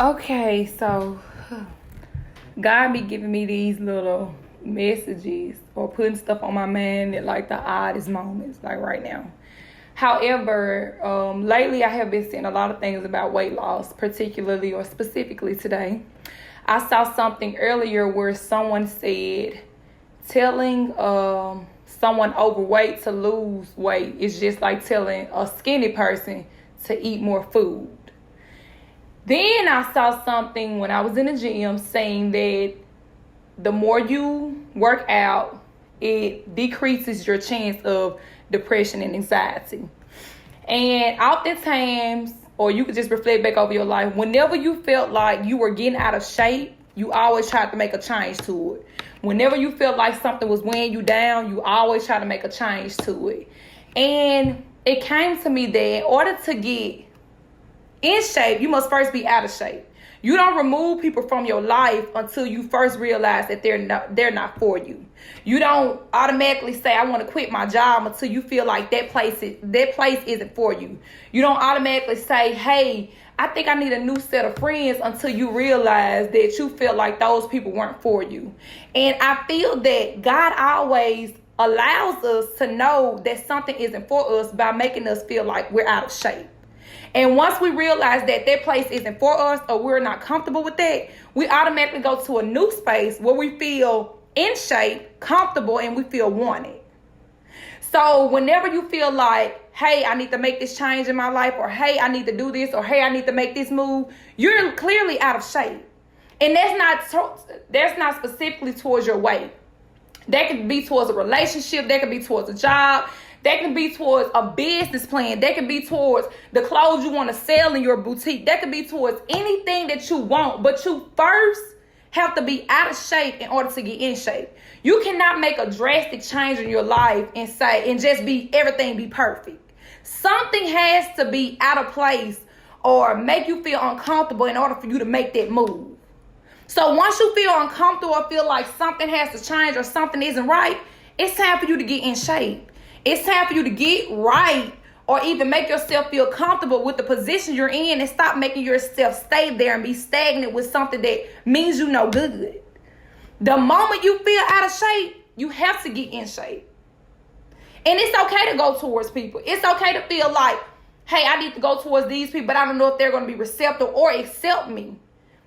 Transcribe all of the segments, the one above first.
Okay, so God be giving me these little messages or putting stuff on my mind at like the oddest moments, like right now. However, lately I have been seeing a lot of things about weight loss, particularly or specifically today. I saw something earlier where someone said telling someone overweight to lose weight is just like telling a skinny person to eat more food. Then I saw something when I was in the gym saying that the more you work out, it decreases your chance of depression and anxiety. And oftentimes, or you could just reflect back over your life, whenever you felt like you were getting out of shape, you always tried to make a change to it. Whenever you felt like something was weighing you down, you always try to make a change to it. And it came to me that in order to get in shape, you must first be out of shape. You don't remove people from your life until you first realize that they're not for you. You don't automatically say, I want to quit my job until you feel like that place isn't for you. You don't automatically say, hey, I think I need a new set of friends until you realize that you feel like those people weren't for you. And I feel that God always allows us to know that something isn't for us by making us feel like we're out of shape. And once we realize that that place isn't for us or we're not comfortable with that, we automatically go to a new space where we feel in shape, comfortable, and we feel wanted. So whenever you feel like, hey, I need to make this change in my life, or hey, I need to do this, or hey, I need to make this move, you're clearly out of shape. And that's not specifically towards your weight. That could be towards a relationship, that could be towards a job, that can be towards a business plan. That can be towards the clothes you want to sell in your boutique. That can be towards anything that you want. But you first have to be out of shape in order to get in shape. You cannot make a drastic change in your life and just everything be perfect. Something has to be out of place or make you feel uncomfortable in order for you to make that move. So once you feel uncomfortable or feel like something has to change or something isn't right, it's time for you to get in shape. It's time for you to get right or even make yourself feel comfortable with the position you're in and stop making yourself stay there and be stagnant with something that means you no good. The moment you feel out of shape, you have to get in shape. And it's okay to go towards people. It's okay to feel like, hey, I need to go towards these people, but I don't know if they're going to be receptive or accept me.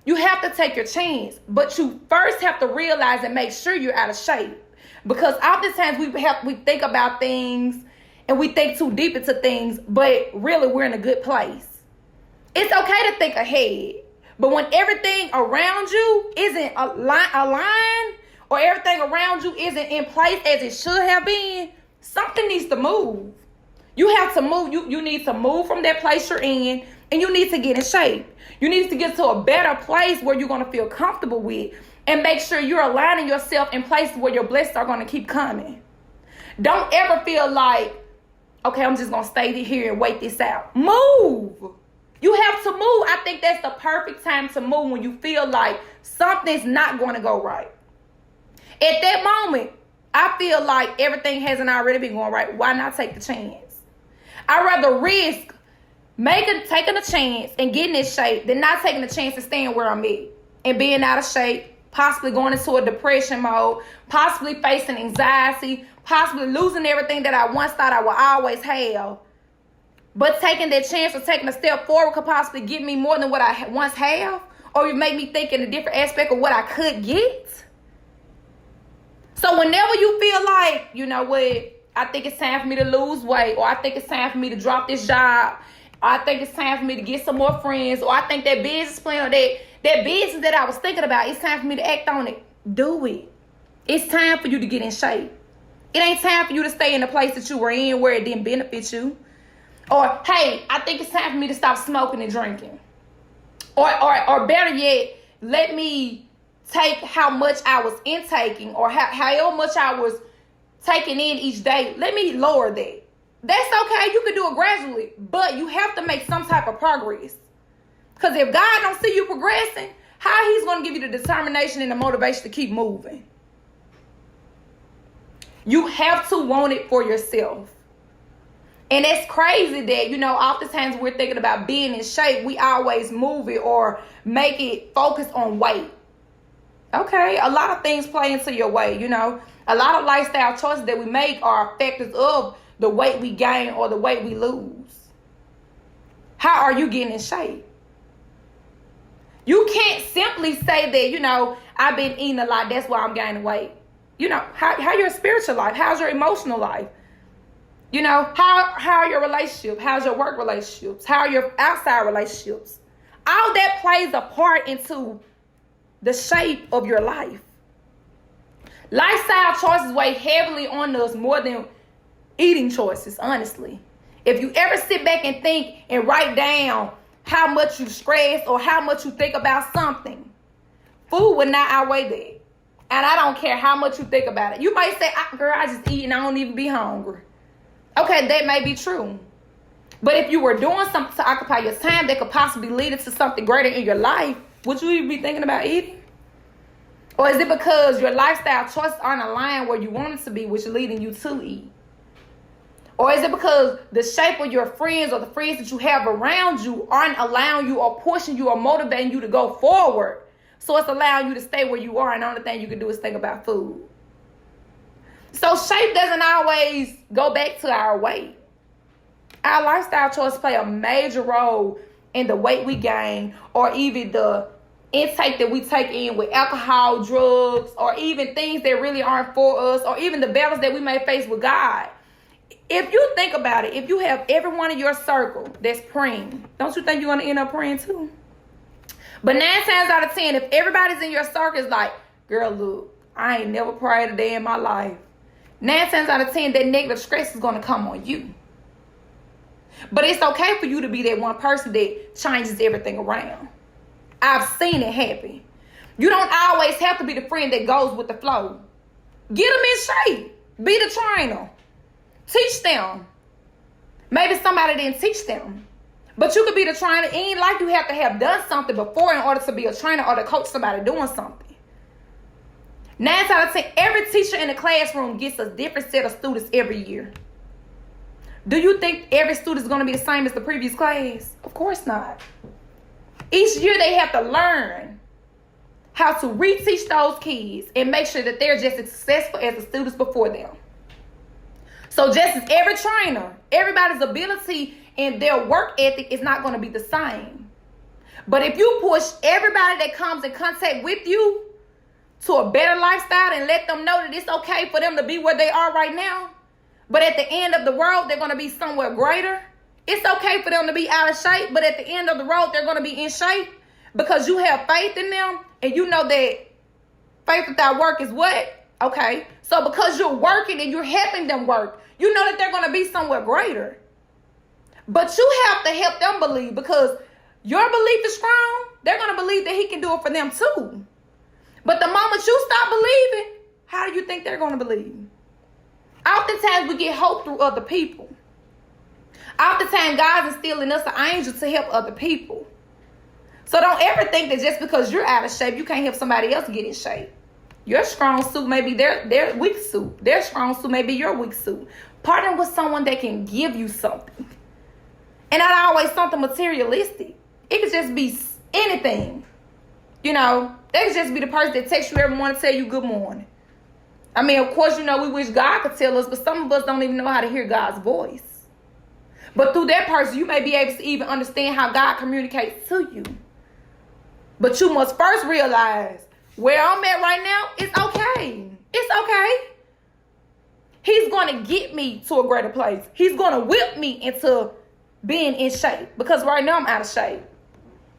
You have to take your chance, but you first have to realize and make sure you're out of shape. Because oftentimes we think about things and we think too deep into things, but really we're in a good place. It's okay to think ahead, but when everything around you isn't aligned or everything around you isn't in place as it should have been, something needs to move. You have to move. You need to move from that place you're in, and you need to get in shape. You need to get to a better place where you're going to feel comfortable with. And make sure you're aligning yourself in places where your blessings are going to keep coming. Don't ever feel like, okay, I'm just going to stay here and wait this out. Move. You have to move. I think that's the perfect time to move when you feel like something's not going to go right. At that moment, I feel like everything hasn't already been going right. Why not take the chance? I'd rather risk taking a chance and getting in shape than not taking the chance and staying where I'm at and being out of shape. Possibly going into a depression mode, possibly facing anxiety, possibly losing everything that I once thought I would always have. But taking that chance or taking a step forward could possibly give me more than what I once have, or it make me think in a different aspect of what I could get. So whenever you feel like, you know what, I think it's time for me to lose weight, or I think it's time for me to drop this job, or I think it's time for me to get some more friends, or I think that business plan or that business that I was thinking about, it's time for me to act on it. Do it. It's time for you to get in shape. It ain't time for you to stay in the place that you were in where it didn't benefit you. Or, hey, I think it's time for me to stop smoking and drinking. Or better yet, let me take how much I was intaking or however much I was taking in each day. Let me lower that. That's okay. You can do it gradually, but you have to make some type of progress. Because if God don't see you progressing, how he's going to give you the determination and the motivation to keep moving? You have to want it for yourself. And it's crazy that, oftentimes we're thinking about being in shape. We always move it or make it focus on weight. Okay, a lot of things play into your weight, A lot of lifestyle choices that we make are factors of the weight we gain or the weight we lose. How are you getting in shape? You can't simply say that, I've been eating a lot, that's why I'm gaining weight. How your spiritual life? How's your emotional life? How are your relationships? How's your work relationships? How are your outside relationships? All that plays a part into the shape of your life. Lifestyle choices weigh heavily on us more than eating choices, honestly. If you ever sit back and think and write down how much you stress or how much you think about something, food would not outweigh that. And I don't care how much you think about it. You might say, girl, I just eat and I don't even be hungry. Okay, that may be true. But if you were doing something to occupy your time that could possibly lead to something greater in your life, would you even be thinking about eating? Or is it because your lifestyle choices aren't aligned where you want it to be, which is leading you to eat? Or is it because the shape of your friends or the friends that you have around you aren't allowing you or pushing you or motivating you to go forward? So it's allowing you to stay where you are, and the only thing you can do is think about food. So shape doesn't always go back to our weight. Our lifestyle choices play a major role in the weight we gain, or even the intake that we take in with alcohol, drugs, or even things that really aren't for us, or even the battles that we may face with God. If you think about it, if you have everyone in your circle that's praying, don't you think you're going to end up praying too? But 9 times out of 10, if everybody's in your circle is like, girl, look, I ain't never prayed a day in my life. 9 times out of 10, that negative stress is going to come on you. But it's okay for you to be that one person that changes everything around. I've seen it happen. You don't always have to be the friend that goes with the flow. Get them in shape. Be the trainer. Teach them. Maybe somebody didn't teach them. But you could be the trainer. It ain't like you have to have done something before in order to be a trainer or to coach somebody doing something. 9 times out of 10, every teacher in the classroom gets a different set of students every year. Do you think every student is going to be the same as the previous class? Of course not. Each year they have to learn how to reteach those kids and make sure that they're just as successful as the students before them. So just as every trainer, everybody's ability and their work ethic is not going to be the same. But if you push everybody that comes in contact with you to a better lifestyle and let them know that it's okay for them to be where they are right now, but at the end of the road, they're going to be somewhere greater. It's okay for them to be out of shape, but at the end of the road, they're going to be in shape because you have faith in them and you know that faith without work is what? Okay. So because you're working and you're helping them work, you know that they're going to be somewhere greater. But you have to help them believe, because your belief is strong. They're going to believe that he can do it for them too. But the moment you stop believing, how do you think they're going to believe? Oftentimes we get hope through other people. Oftentimes God's instilling us an angel to help other people. So don't ever think that just because you're out of shape, you can't help somebody else get in shape. Your strong suit may be their weak suit. Their strong suit may be your weak suit. Partner with someone that can give you something. And not always something materialistic. It could just be anything. They could just be the person that texts you every morning to tell you good morning. I mean, of course, we wish God could tell us, but some of us don't even know how to hear God's voice. But through that person, you may be able to even understand how God communicates to you. But you must first realize where I'm at right now, it's okay. It's okay. He's going to get me to a greater place. He's going to whip me into being in shape, because right now I'm out of shape.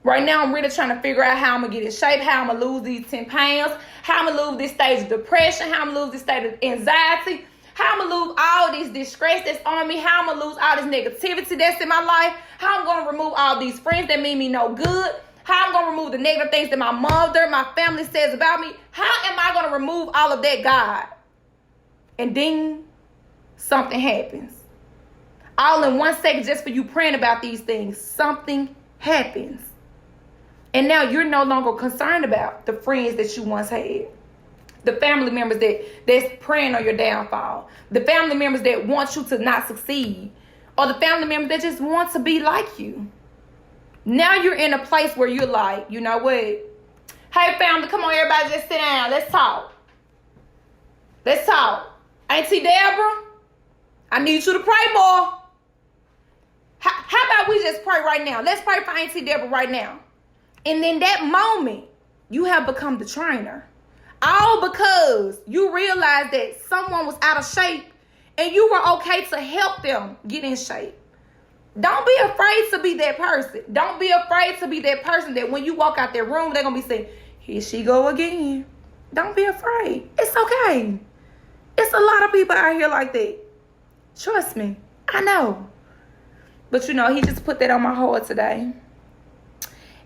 Right now, I'm really trying to figure out how I'm going to get in shape, how I'm going to lose these 10 pounds, how I'm going to lose this stage of depression, how I'm going to lose this state of anxiety, how I'm going to lose all this distress that's on me, how I'm going to lose all this negativity that's in my life, how I'm going to remove all these friends that mean me no good, how I'm going to remove the negative things that my mother, my family says about me. How am I going to remove all of that, God? And then something happens. All in 1 second, just for you praying about these things, something happens. And now you're no longer concerned about the friends that you once had. The family members that's praying on your downfall. The family members that want you to not succeed. or the family members that just want to be like you. Now you're in a place where you're like, you know what? Hey, family, come on, everybody, just sit down. Let's talk. Let's talk. Auntie Deborah, I need you to pray more. How about we just pray right now? Let's pray for Auntie Deborah right now. And in that moment, you have become the trainer. All because you realized that someone was out of shape and you were okay to help them get in shape. Don't be afraid to be that person. Don't be afraid to be that person that when you walk out that room, they're going to be saying, here she go again. Don't be afraid. It's okay. It's a lot of people out here like that. Trust me. I know. But, you know, he just put that on my heart today.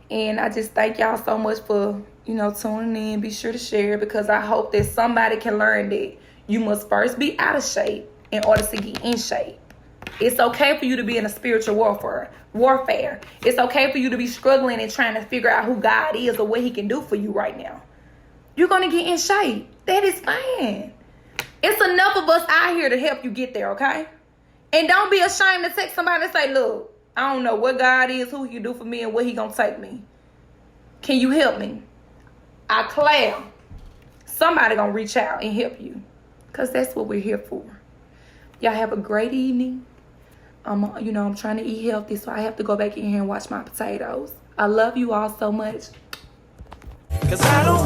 And I just thank y'all so much for, you know, tuning in. Be sure to share because I hope that somebody can learn that you must first be out of shape in order to get in shape. It's okay for you to be in a spiritual warfare. It's okay for you to be struggling and trying to figure out who God is or what he can do for you right now. You're going to get in shape. That is fine. It's enough of us out here to help you get there, okay? And don't be ashamed to text somebody and say, look, I don't know what God is, who he can do for me, and where he going to take me. Can you help me? I declare somebody going to reach out and help you because that's what we're here for. Y'all have a great evening. I'm trying to eat healthy, so I have to go back in here and wash my potatoes. I love you all so much. 'Cause I don't